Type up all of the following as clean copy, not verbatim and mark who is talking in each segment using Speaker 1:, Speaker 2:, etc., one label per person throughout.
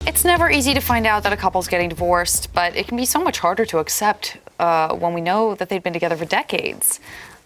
Speaker 1: It's never easy to find out that a couple's getting divorced, but it can be so much harder to accept when we know that they've been together for decades.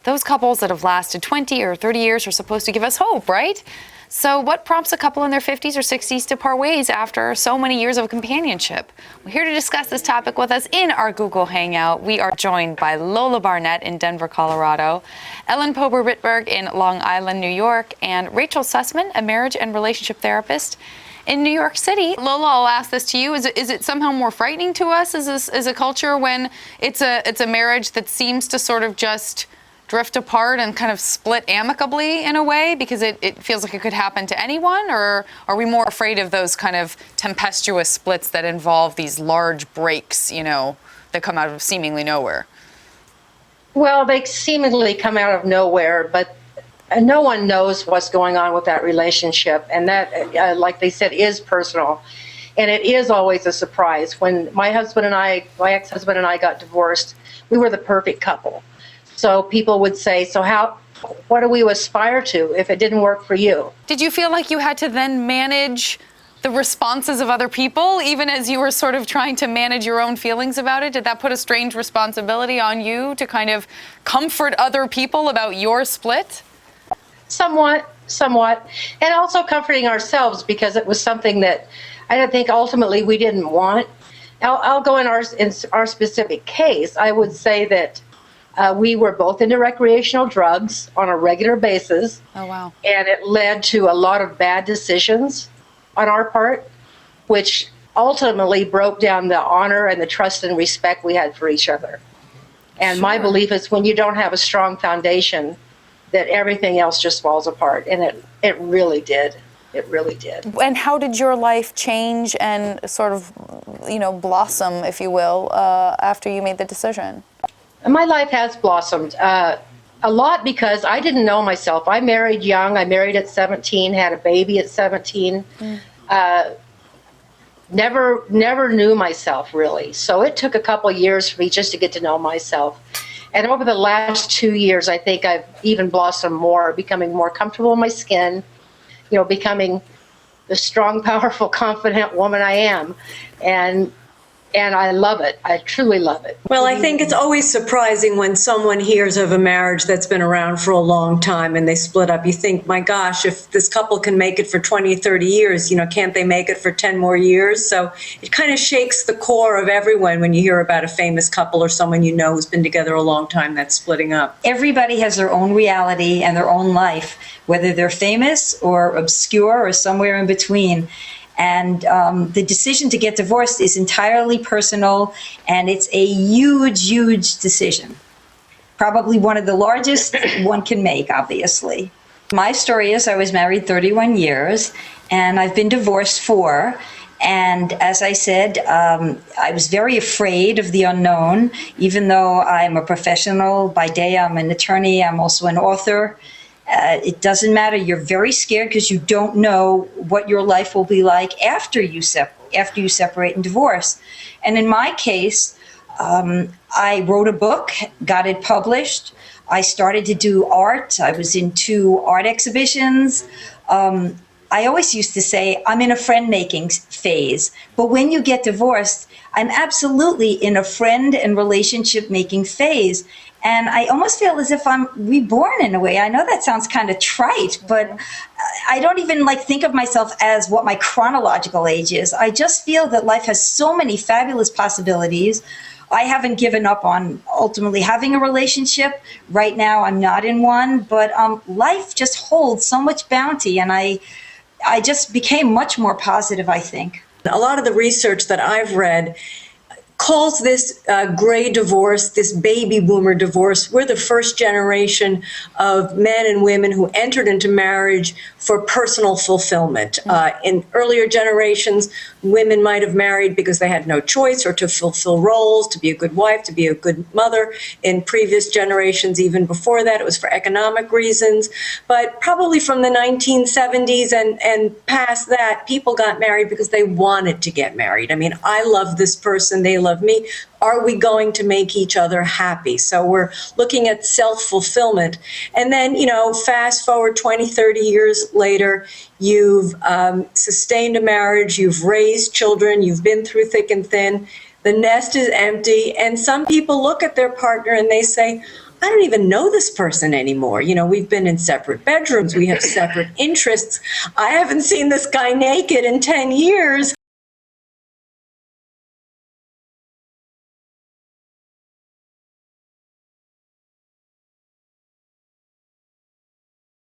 Speaker 1: Those couples that have lasted 20 or 30 years are supposed to give us hope, right? So what prompts a couple in their 50s or 60s to part ways after so many years of companionship? We're here to discuss this topic with us in our Google Hangout. We are joined by Lola Barnett in Denver, Colorado, Ellen Pober Rittberg in Long Island, New York, and Rachel Sussman, a marriage and relationship therapist in New York City. Lola, I'll ask this to you. Is it somehow more frightening to us as a culture when it's a marriage that seems to sort of just drift apart and kind of split amicably in a way because it feels like it could happen to anyone? Or are we more afraid of those kind of tempestuous splits that involve these large breaks, that come out of seemingly nowhere?
Speaker 2: Well, they seemingly come out of nowhere, but no one knows what's going on with that relationship. And that, like they said, is personal. And it is always a surprise. When my ex-husband and I got divorced, we were the perfect couple. So people would say, what do we aspire to if it didn't work for you?
Speaker 1: Did you feel like you had to then manage the responses of other people, even as you were sort of trying to manage your own feelings about it? Did that put a strange responsibility on you to kind of comfort other people about your split?
Speaker 2: Somewhat. And also comforting ourselves, because it was something that I don't think ultimately we didn't want. I'll go in our specific case. I would say that we were both into recreational drugs on a regular basis.
Speaker 1: Oh, wow. And
Speaker 2: it led to a lot of bad decisions on our part, which ultimately broke down the honor and the trust and respect we had for each other. And my belief is when you don't have a strong foundation, that everything else just falls apart. And it really did. It really did.
Speaker 1: And how did your life change and sort of, blossom, if you will, after you made the decision?
Speaker 2: My life has blossomed a lot because I didn't know myself. I married young. I married at 17, had a baby at 17. Never knew myself, really. So it took a couple of years for me just to get to know myself. And over the last 2 years, I think I've even blossomed more, becoming more comfortable in my skin, becoming the strong, powerful, confident woman I am. And I love it. I truly love it.
Speaker 3: Well, I think it's always surprising when someone hears of a marriage that's been around for a long time and they split up. You think, my gosh, if this couple can make it for 20, 30 years, can't they make it for 10 more years? So it kind of shakes the core of everyone when you hear about a famous couple or someone who's been together a long time that's splitting up.
Speaker 4: Everybody has their own reality and their own life, whether they're famous or obscure or somewhere in between. And the decision to get divorced is entirely personal, and it's a huge, huge decision. Probably one of the largest one can make, obviously. My story is I was married 31 years, and I've been divorced 4. And as I said, I was very afraid of the unknown, even though I'm a professional. By day, I'm an attorney. I'm also an author. It doesn't matter. You're very scared because you don't know what your life will be like after you separate and divorce. And in my case, I wrote a book, got it published. I started to do art. I was in 2 art exhibitions. I always used to say I'm in a friend-making phase. But when you get divorced, I'm absolutely in a friend and relationship-making phase. And I almost feel as if I'm reborn in a way. I know that sounds kind of trite, but I don't even think of myself as what my chronological age is. I just feel that life has so many fabulous possibilities. I haven't given up on ultimately having a relationship. Right now, I'm not in one, but life just holds so much bounty, and I just became much more positive, I think.
Speaker 3: A lot of the research that I've read calls this gray divorce, this baby boomer divorce. We're the first generation of men and women who entered into marriage for personal fulfillment. In earlier generations, women might have married because they had no choice or to fulfill roles, to be a good wife, to be a good mother. In previous generations, even before that, it was for economic reasons. But probably from the 1970s and past that, people got married because they wanted to get married. I mean, I love this person, they love love me? Are we going to make each other happy? So we're looking at self-fulfillment. And then, fast forward 20, 30 years later, you've sustained a marriage, you've raised children, you've been through thick and thin, the nest is empty, and some people look at their partner and they say, I don't even know this person anymore. We've been in separate bedrooms. We have separate interests. I haven't seen this guy naked in 10 years.